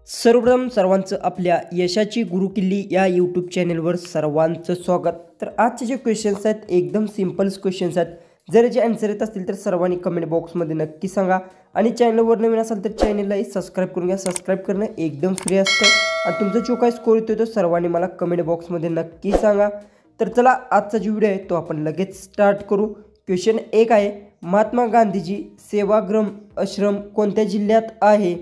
सर्वप्रथम सर्वांचं आपल्या यशाची गुरुकिल्ली या यूट्यूब चॅनलवर सर्वांचं स्वागत। तर आजचे जे क्वेश्चन्स आहेत एकदम सिंपल्स क्वेश्चन्स आहेत। जर याचे आन्सर येत असतील तर सर्वांनी कमेंट बॉक्समध्ये नक्की सांगा आणि चॅनलवर नवीन असाल तर चॅनललाही सबस्क्राइब करून घ्या। सबस्क्राइब करणं एकदम फ्री असतं आणि तुमचा जो काही स्कोर येतो तो सर्वांनी मला कमेंट बॉक्समध्ये नक्की सांगा। तर चला आजचा जो व्हिडिओ आहे तो आपण लगेच स्टार्ट करू। क्वेश्चन 1 आहे, महात्मा गांधीजी सेवाग्राम आश्रम कोणत्या जिल्ह्यात आहे?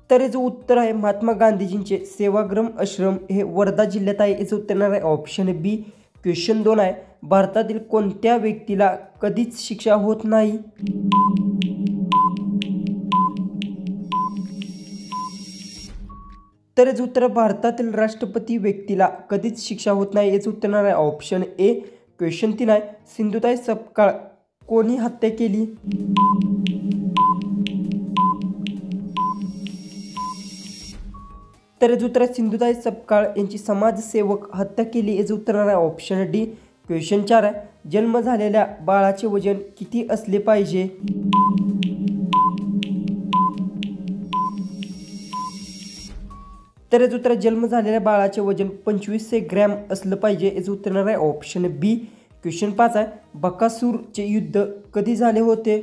तर याचं उत्तर आहे महात्मा गांधीजींचे सेवाग्राम आश्रम हे वर्धा जिल्ह्यात आहे। याचं उत्तर आहे ऑप्शन बी। क्वेश्चन 2 आहे, भारतातील कोणत्या व्यक्तीला कधीच शिक्षा होत नाही? तर याचं उत्तर भारतातील राष्ट्रपती व्यक्तीला कधीच शिक्षा होत नाही। याचं उत्तर आहे ऑप्शन ए। क्वेश्चन 3 आहे, सिंधुताई सपकाळ कोणी हत्या केली? तर याचं उत्तर आहे सिंधुताई सपकाळ यांची समाजसेवक हत्या केली। याचं उत्तर आहे ऑप्शन डी। क्वेश्चन 4 आहे, जन्म झालेल्या बाळाचे वजन किती असले पाहिजे? तर याचं उत्तर जन्म झालेल्या बाळाचे वजन 2500 ग्रॅम असलं पाहिजे। याचं उत्तर आहे ऑप्शन बी। क्वेश्चन 5 आहे, बकासूरचे युद्ध कधी झाले होते?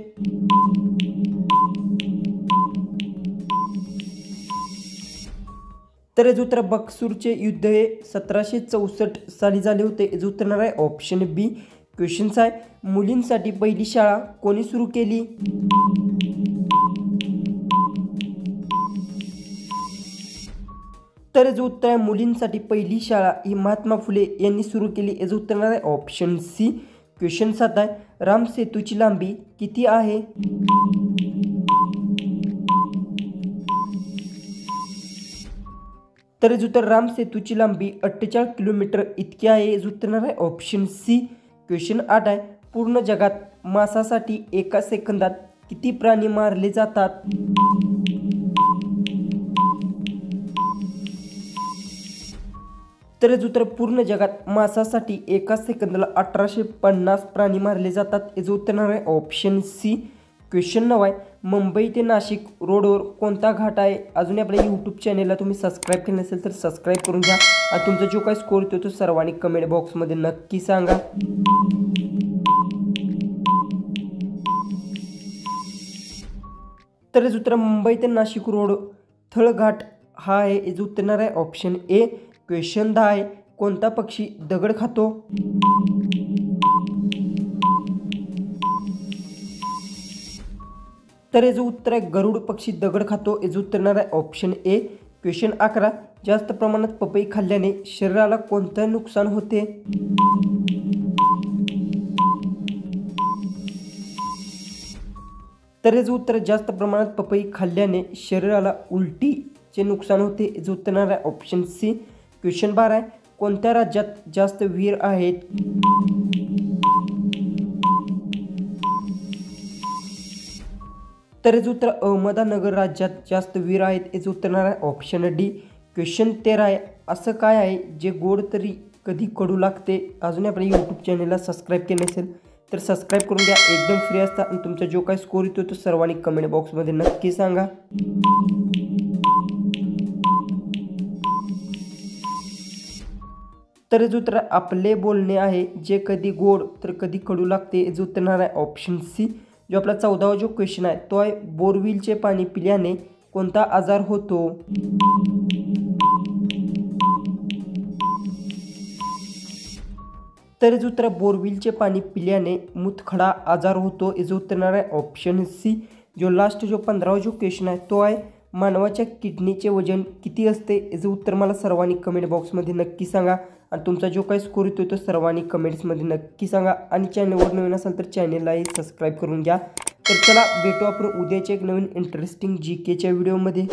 तर याचं उत्तर बकासूरचे युद्ध हे 1764 साली झाले होते। याचं उत्तर आहे ऑप्शन बी। क्वेश्चन 6 आहे, मुलींसाठी पहिली शाळा कोणी सुरू केली? तर याचं उत्तर आहे मुलींसाठी पहिली शाळा ही महात्मा फुले यांनी सुरू केली। याचं उत्तर आहे ऑप्शन सी। क्वेश्चन 7 आहे, राम सेतूची लांबी किती आहे? तर याचं उत्तर राम सेतूची लांबी 48 किलोमीटर इतकी आहे। याचं उत्तर आहे ऑप्शन सी। क्वेश्चन 8 आहे, पूर्ण जगात मांसासाठी एका सेकंदात किती प्राणी मारले जातात? तर याचं उत्तर पूर्ण जगात मांसासाठी एका सेकंदाला 1850 प्राणी मारले जातात। याचं उत्तर आहे ऑप्शन सी। क्वेश्चन 9 आहे, मुंबई ते नाशिक रोडवर कोणता घाट आहे? अजून आपल्या यूट्यूब चॅनलला तुम्ही सबस्क्राईब केलं नसेल तर सबस्क्राईब करून घ्या आणि तुमचा जो काही स्कोर येतो तो सर्वांनी कमेंट बॉक्समध्ये नक्की सांगा। तर याचं उत्तर मुंबई ते नाशिक रोड थळघाट हा आहे। याचं उत्तर आहे ऑप्शन ए। क्वेश्चन 10 आहे, कोणता पक्षी दगड खातो? तर याचं उत्तर आहे गरुड पक्षी दगड खातो। याचं उत्तर आहे ऑप्शन ए। क्वेश्चन 11, जास्त प्रमाणात पपई खाल्ल्याने शरीराला कोणतं नुकसान होते? तर याचं उत्तर जास्त प्रमाणात पपई खाल्ल्याने शरीराला उलटीचे नुकसान होते। याचं उत्तर आहे ऑप्शन सी। क्वेश्चन 12 आहे, कोणत्या राज्यात जास्त विहीर आहेत? तर याचं उत्तर अहमदनगर राज्यात जास्त विहीर आहेत। याचं उत्तर आहे ऑप्शन डी। क्वेश्चन 13 आहे, असं काय आहे जे गोड तरी कधी कडू लागते? अजून आपल्या यूट्यूब चॅनलला सबस्क्राईब केले नसेल तर सबस्क्राईब करून घ्या, एकदम फ्री असता आणि तुमचा जो काही स्कोर येतो तो सर्वांनी कमेंट बॉक्समध्ये नक्की सांगा। तर याचं उत्तर आपले बोलणे आहे जे कधी गोड तर कधी कडू लागते। याचं उत्तर आहे ऑप्शन सी। जो आपला 14वा जो क्वेश्चन आहे तो आहे, बोरविलचे पाणी पिल्याने कोणता आजार होतो? तर याचं उत्तर बोरविलचे पाणी पिल्याने मुतखडा आजार होतो। याचं उत्तर आहे ऑप्शन सी। जो लास्ट जो 15वा जो क्वेश्चन आहे तो आहे, मानवाच्या किडनीचे वजन किती असते? याचं उत्तर मला सर्वांनी कमेंट बॉक्समध्ये नक्की सांगा आणि तुमचा जो काही स्कोर येतो तो सर्वांनी कमेंट्समध्ये नक्की सांगा आणि चॅनलवर नवीन असाल तर चॅनललाही सबस्क्राईब करून घ्या। तर चला भेटू आपण उद्याच्या एक नवीन इंटरेस्टिंग जीकेच्या व्हिडिओमध्ये।